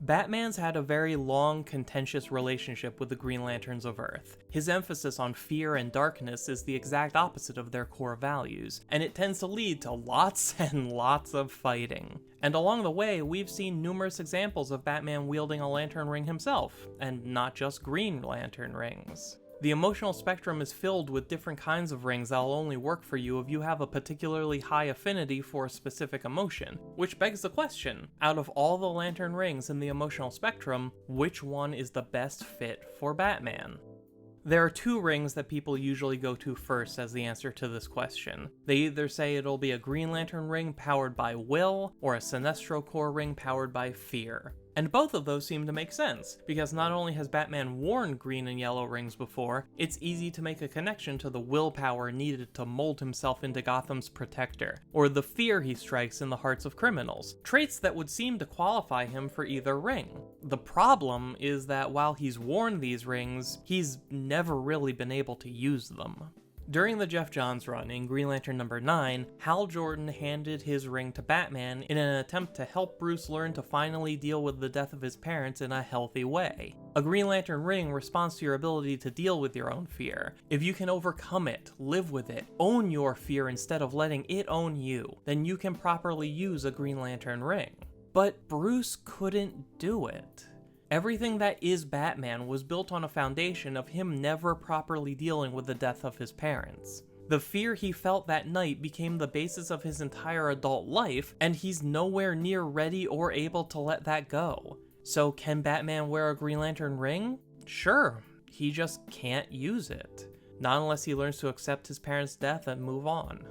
Batman's had a very long, contentious relationship with the Green Lanterns of Earth. His emphasis on fear and darkness is the exact opposite of their core values, and it tends to lead to lots and lots of fighting. And along the way, we've seen numerous examples of Batman wielding a lantern ring himself, and not just Green Lantern rings. The emotional spectrum is filled with different kinds of rings that'll only work for you if you have a particularly high affinity for a specific emotion, which begs the question, out of all the lantern rings in the emotional spectrum, which one is the best fit for Batman? There are two rings that people usually go to first as the answer to this question. They either say it'll be a Green Lantern ring powered by will, or a Sinestro Corps ring powered by fear. And both of those seem to make sense, because not only has Batman worn green and yellow rings before, it's easy to make a connection to the willpower needed to mold himself into Gotham's protector, or the fear he strikes in the hearts of criminals, traits that would seem to qualify him for either ring. The problem is that while he's worn these rings, he's never really been able to use them. During the Geoff Johns run in Green Lantern number 9, Hal Jordan handed his ring to Batman in an attempt to help Bruce learn to finally deal with the death of his parents in a healthy way. A Green Lantern ring responds to your ability to deal with your own fear. If you can overcome it, live with it, own your fear instead of letting it own you, then you can properly use a Green Lantern ring. But Bruce couldn't do it. Everything that is Batman was built on a foundation of him never properly dealing with the death of his parents. The fear he felt that night became the basis of his entire adult life, and he's nowhere near ready or able to let that go. So can Batman wear a Green Lantern ring? Sure, he just can't use it. Not unless he learns to accept his parents' death and move on.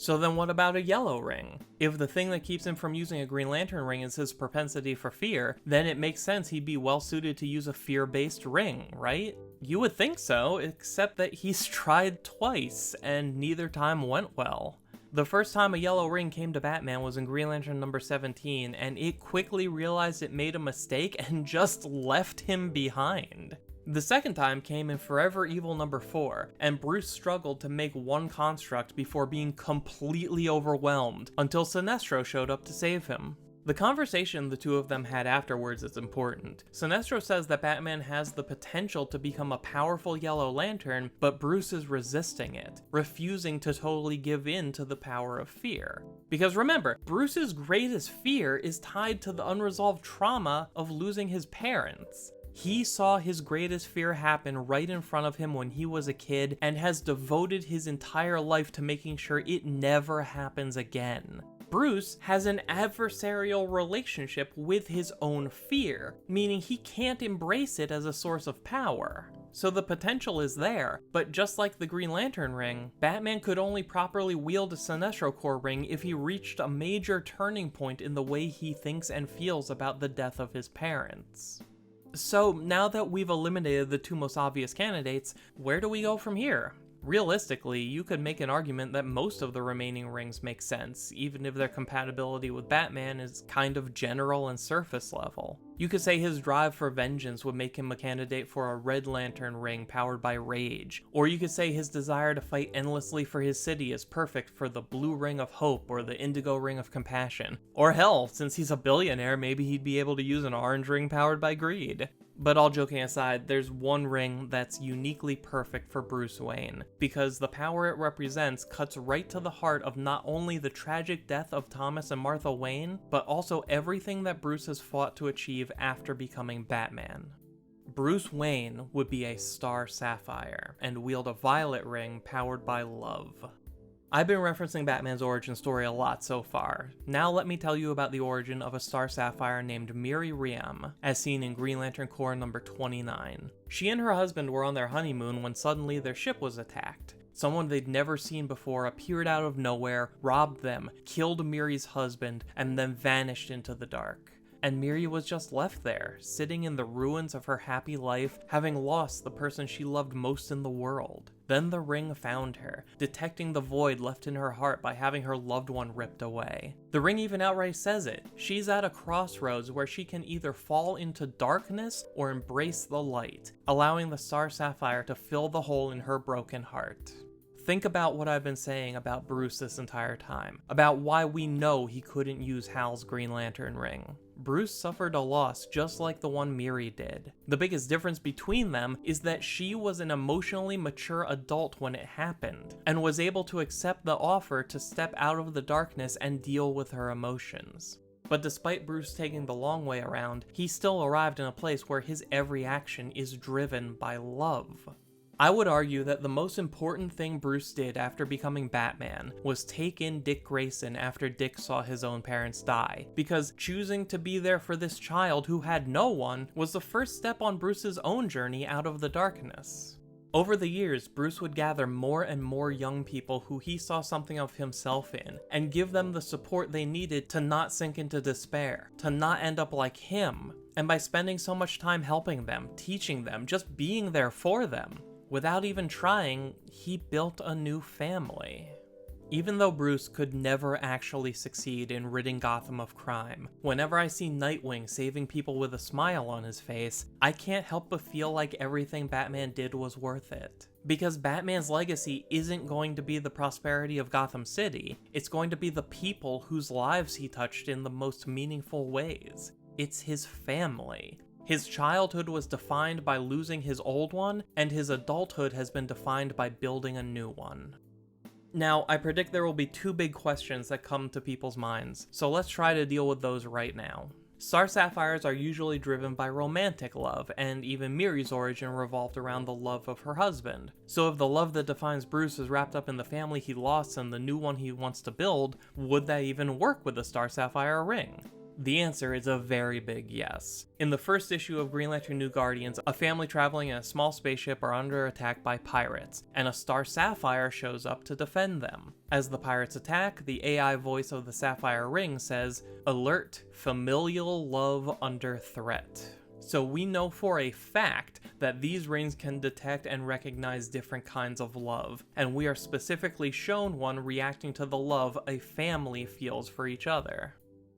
So then what about a yellow ring? If the thing that keeps him from using a Green Lantern ring is his propensity for fear, then it makes sense he'd be well suited to use a fear-based ring, right? You would think so, except that he's tried twice, and neither time went well. The first time a yellow ring came to Batman was in Green Lantern number 17, and it quickly realized it made a mistake and just left him behind. The second time came in Forever Evil number 4, and Bruce struggled to make one construct before being completely overwhelmed, until Sinestro showed up to save him. The conversation the two of them had afterwards is important. Sinestro says that Batman has the potential to become a powerful Yellow Lantern, but Bruce is resisting it, refusing to totally give in to the power of fear. Because remember, Bruce's greatest fear is tied to the unresolved trauma of losing his parents. He saw his greatest fear happen right in front of him when he was a kid and has devoted his entire life to making sure it never happens again. Bruce has an adversarial relationship with his own fear, meaning he can't embrace it as a source of power. So the potential is there, but just like the Green Lantern ring, Batman could only properly wield a Sinestro Corps ring if he reached a major turning point in the way he thinks and feels about the death of his parents. So now that we've eliminated the two most obvious candidates, where do we go from here? Realistically, you could make an argument that most of the remaining rings make sense, even if their compatibility with Batman is kind of general and surface level. You could say his drive for vengeance would make him a candidate for a Red Lantern ring powered by rage, or you could say his desire to fight endlessly for his city is perfect for the Blue Ring of Hope or the Indigo Ring of Compassion. Or hell, since he's a billionaire, maybe he'd be able to use an orange ring powered by greed. But all joking aside, there's one ring that's uniquely perfect for Bruce Wayne, because the power it represents cuts right to the heart of not only the tragic death of Thomas and Martha Wayne, but also everything that Bruce has fought to achieve after becoming Batman. Bruce Wayne would be a Star Sapphire, and wield a violet ring powered by love. I've been referencing Batman's origin story a lot so far. Now let me tell you about the origin of a Star Sapphire named Miri Riam, as seen in Green Lantern Corps number 29. She and her husband were on their honeymoon when suddenly their ship was attacked. Someone they'd never seen before appeared out of nowhere, robbed them, killed Miri's husband, and then vanished into the dark. And Miri was just left there, sitting in the ruins of her happy life, having lost the person she loved most in the world. Then the ring found her, detecting the void left in her heart by having her loved one ripped away. The ring even outright says it. She's at a crossroads where she can either fall into darkness or embrace the light, allowing the Star Sapphire to fill the hole in her broken heart. Think about what I've been saying about Bruce this entire time, about why we know he couldn't use Hal's Green Lantern ring. Bruce suffered a loss just like the one Miri did. The biggest difference between them is that she was an emotionally mature adult when it happened, and was able to accept the offer to step out of the darkness and deal with her emotions. But despite Bruce taking the long way around, he still arrived in a place where his every action is driven by love. I would argue that the most important thing Bruce did after becoming Batman was take in Dick Grayson after Dick saw his own parents die, because choosing to be there for this child who had no one was the first step on Bruce's own journey out of the darkness. Over the years, Bruce would gather more and more young people who he saw something of himself in, and give them the support they needed to not sink into despair, to not end up like him, and by spending so much time helping them, teaching them, just being there for them, without even trying, he built a new family. Even though Bruce could never actually succeed in ridding Gotham of crime, whenever I see Nightwing saving people with a smile on his face, I can't help but feel like everything Batman did was worth it. Because Batman's legacy isn't going to be the prosperity of Gotham City, it's going to be the people whose lives he touched in the most meaningful ways. It's his family. His childhood was defined by losing his old one, and his adulthood has been defined by building a new one. Now, I predict there will be two big questions that come to people's minds, so let's try to deal with those right now. Star Sapphires are usually driven by romantic love, and even Miri's origin revolved around the love of her husband. So if the love that defines Bruce is wrapped up in the family he lost and the new one he wants to build, would that even work with the Star Sapphire ring? The answer is a very big yes. In the first issue of Green Lantern New Guardians, a family traveling in a small spaceship are under attack by pirates, and a Star Sapphire shows up to defend them. As the pirates attack, the AI voice of the Sapphire ring says, "Alert, familial love under threat." So we know for a fact that these rings can detect and recognize different kinds of love, and we are specifically shown one reacting to the love a family feels for each other.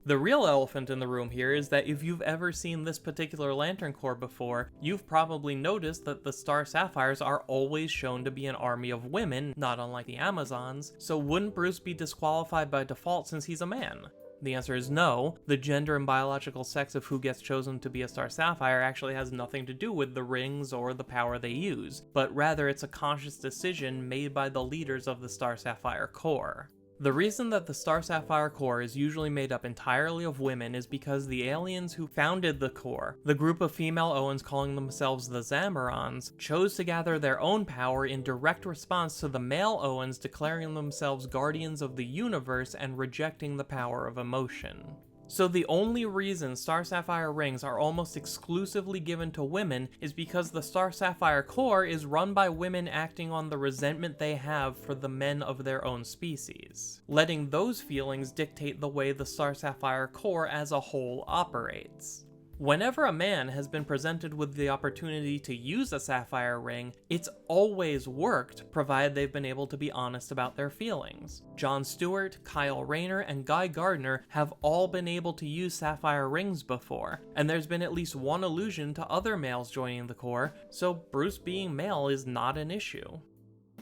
The real elephant in the room here is that if you've ever seen this particular Lantern Corps before, you've probably noticed that the Star Sapphires are always shown to be an army of women, not unlike the Amazons, so wouldn't Bruce be disqualified by default since he's a man? The answer is no. The gender and biological sex of who gets chosen to be a Star Sapphire actually has nothing to do with the rings or the power they use, but rather it's a conscious decision made by the leaders of the Star Sapphire Corps. The reason that the Star Sapphire Corps is usually made up entirely of women is because the aliens who founded the Corps, the group of female Owens calling themselves the Zamorans, chose to gather their own power in direct response to the male Owens declaring themselves guardians of the universe and rejecting the power of emotion. So the only reason Star Sapphire rings are almost exclusively given to women is because the Star Sapphire Corps is run by women acting on the resentment they have for the men of their own species, letting those feelings dictate the way the Star Sapphire Corps as a whole operates. Whenever a man has been presented with the opportunity to use a sapphire ring, it's always worked, provided they've been able to be honest about their feelings. Jon Stewart, Kyle Rayner, and Guy Gardner have all been able to use sapphire rings before, and there's been at least one allusion to other males joining the Corps, so Bruce being male is not an issue.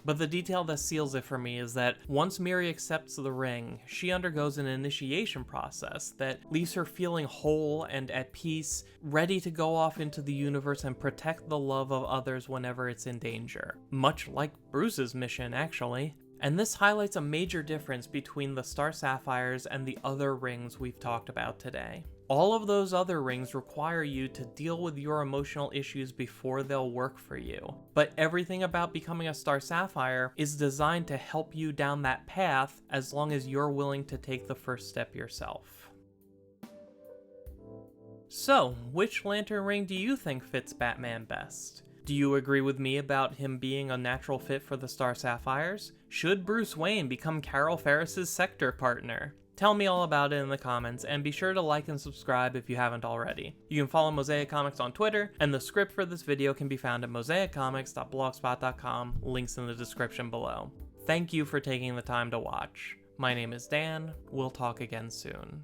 But the detail that seals it for me is that once Miri accepts the ring, she undergoes an initiation process that leaves her feeling whole and at peace, ready to go off into the universe and protect the love of others whenever it's in danger. Much like Bruce's mission, actually. And this highlights a major difference between the Star Sapphires and the other rings we've talked about today. All of those other rings require you to deal with your emotional issues before they'll work for you. But everything about becoming a Star Sapphire is designed to help you down that path as long as you're willing to take the first step yourself. So, which lantern ring do you think fits Batman best? Do you agree with me about him being a natural fit for the Star Sapphires? Should Bruce Wayne become Carol Ferris's Sector partner? Tell me all about it in the comments, and be sure to like and subscribe if you haven't already. You can follow Mosaic Comics on Twitter, and the script for this video can be found at mosaiccomics.blogspot.com, links in the description below. Thank you for taking the time to watch. My name is Dan, we'll talk again soon.